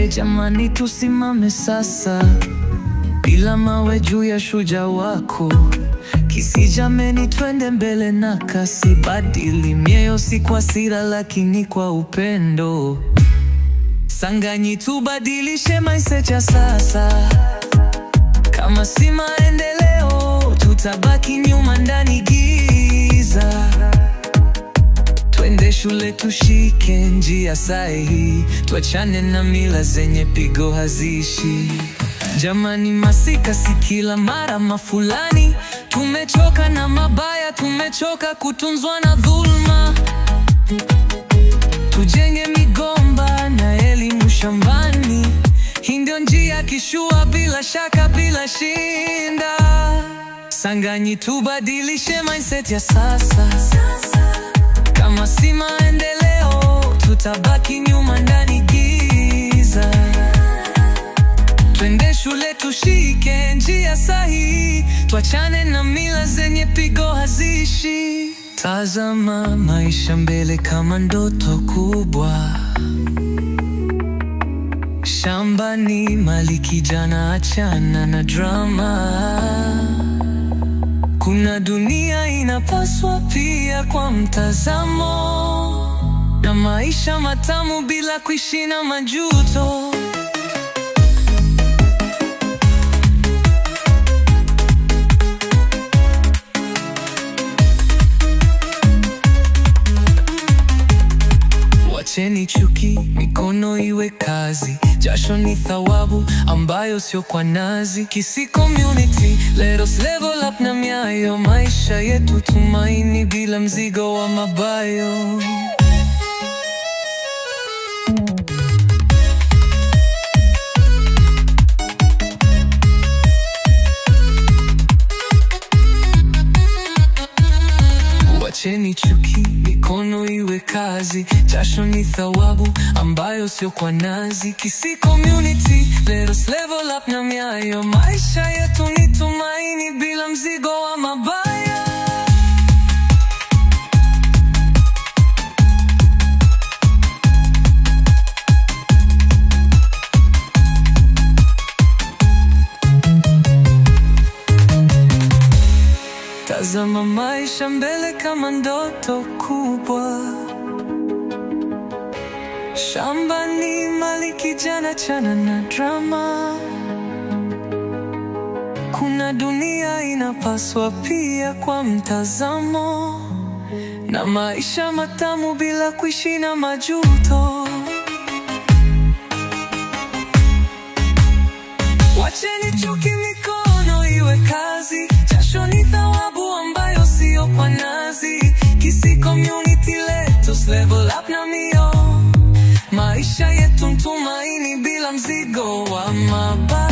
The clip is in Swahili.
Jamani tusimame sasa, bila mawe juu ya shujaa wako. Kisijameni twende mbele na kasi, badili mioyo si kwa hasira lakini kwa upendo. Sanganyi tubadilishe mindset ya sasa, kama si maendeleo tutabaki nyuma ndani giza. Twende shule tushike njia sahihi, tuachane na mila zenye pigo haziishi. Jamani masika si kila mara mafulani, tumechoka na mabaya, tumechoka kutunzwa na dhulma. Tujenge migomba na elimu shambani, hii ndio njia kishua, bila shaka bila shinda. Sanganyi tubadilishe mindset ya sasa, kama si maendeleo tutabaki nyuma ndani giza. Twende shule tushike njia sahihi, tuachane na mila zenye pigo haziishi. Tazama maisha mbele kama ndoto kubwa, shambani mali kijana, achana na drama. Kuna dunia inapaswa pia kwa mtazamo, na maisha matamu bila kuishi na majuto. Wacheni chuki, mikono iwe kazi, jasho ni thawabu ambayo sio kwa nazi. Kisii Community, let us level up na Miayo, maisha yetu tumaini bila mzigo wa mabayo. Wacheni chuki, mikono iwe kazi, jasho ni thawabu ambayo sio kwa nazi. Kisii Community, let us level up na Miayo, maisha yetu ni tumaini bila mzigo wa mabaya. Tazama maisha mbele kama ndoto kubwa, shambani mali kijana, chana na drama. Kuna dunia inapaswa pia kwa mtazamo, na maisha matamu bila kuishi na majuto. Wacheni chuki, mikono iwe kazi, jasho ni thawabu ambayo sio kwa nazi. Kisii Community, let us level up na Miayo, maisha yetu tumaini bila mzigo wa mabaya.